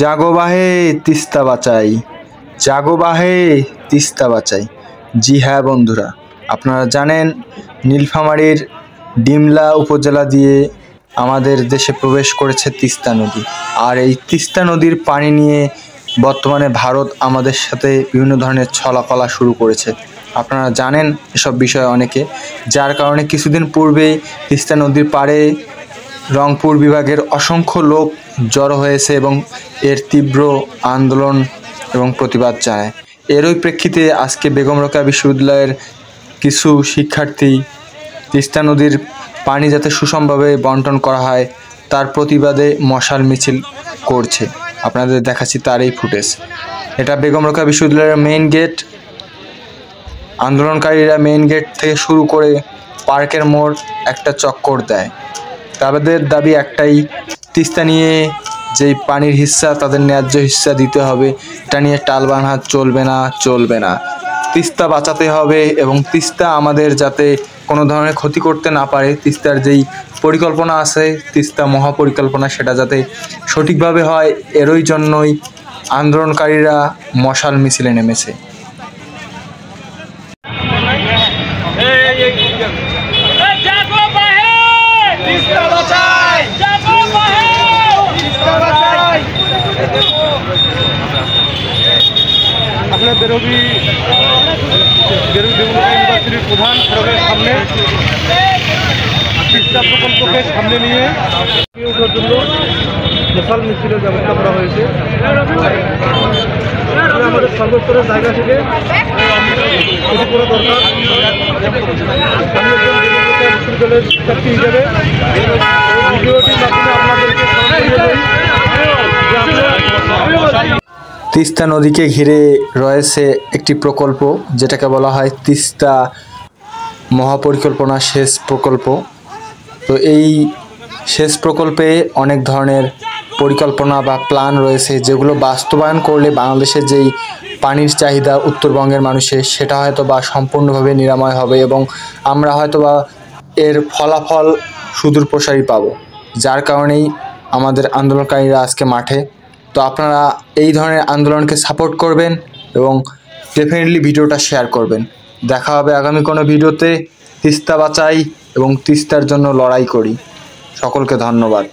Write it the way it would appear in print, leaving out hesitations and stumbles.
জাগো বাহে তিস্তা বাঁচাই, জাগো বাহে তিস্তা বাঁচাই। জি হ্যাঁ বন্ধুরা, আপনারা জানেন নীলফামারীর ডিমলা উপজেলা দিয়ে আমাদের দেশে প্রবেশ করেছে তিস্তা নদী। আর এই তিস্তা নদীর পানি নিয়ে বর্তমানে ভারত আমাদের সাথে বিভিন্ন ধরনের ছলাকলা শুরু করেছে। আপনারা জানেন এসব বিষয়ে অনেকে, যার কারণে কিছুদিন পূর্বেই তিস্তা নদীর পাড়ে রংপুর বিভাগের অসংখ্য লোক জড়ো হয়েছে এবং এর তীব্র আন্দোলন এবং প্রতিবাদ জানায়। এরই প্রেক্ষিতে আজকে বেগম রোকেয়া বিশ্ববিদ্যালয়ের কিছু শিক্ষার্থী তিস্তা নদীর পানি যাতে সুষমভাবে বন্টন করা হয় তার প্রতিবাদে মশাল মিছিল করছে। আপনাদের দেখাচ্ছি তার এই ফুটেজ। এটা বেগম রোকেয়া বিশ্ববিদ্যালয়ের মেইন গেট। আন্দোলনকারীরা মেইন গেট থেকে শুরু করে পার্কের মোড় একটা চক্কর দেয়। তাদের দাবি একটাই, তিস্তা নিয়ে যেই পানির হিস্সা তাদের ন্যায্য হিস্সা দিতে হবে। এটা নিয়ে টালবাহানা চলবে না। তিস্তা বাঁচাতে হবে এবং তিস্তা আমাদের যাতে কোনো ধরনের ক্ষতি করতে না পারে, তিস্তার যেই পরিকল্পনা আছে, তিস্তা মহাপরিকল্পনা, সেটা যাতে সঠিকভাবে হয়, এরই জন্যই আন্দোলনকারীরা মশাল মিছিলে নেমেছে। আপনার বেরোবি ইউনিভার্সিটির প্রধান সড়কের সামনে তিস্তা প্রকল্পকে সামনে নিয়ে ওঠার জন্য মশাল মিছিলের ব্যবস্থা করা হয়েছে। আমাদের সর্বস্তরের জায়গা থেকে এটি করা দরকার। বিশ্ববিদ্যালয়ের শিক্ষার্থী হিসেবে ভিডিওটির মাধ্যমে আপনাদেরকে তিস্তা নদীকে ঘিরে রয়েছে একটি প্রকল্প, যেটাকে বলা হয় তিস্তা মহাপরিকল্পনা সেচ প্রকল্প। তো এই সেচ প্রকল্পে অনেক ধরনের পরিকল্পনা বা প্ল্যান রয়েছে, যেগুলো বাস্তবায়ন করলে বাংলাদেশের যেই পানির চাহিদা উত্তরবঙ্গের মানুষের, সেটা হয়তো বা সম্পূর্ণভাবে নিরাময় হবে এবং আমরা হয়তো বা এর ফলাফল সুদূর প্রসারী পাব। যার কারণেই আমাদের আন্দোলনকারীরা আজকে মাঠে। তো আপনারা এই ধরনের আন্দোলনকে সাপোর্ট করবেন এবং ডেফিনেটলি ভিডিওটা শেয়ার করবেন। দেখা হবে আগামী কোনো ভিডিওতে। তিস্তা বাঁচাই এবং তিস্তার জন্য লড়াই করি। সকলকে ধন্যবাদ।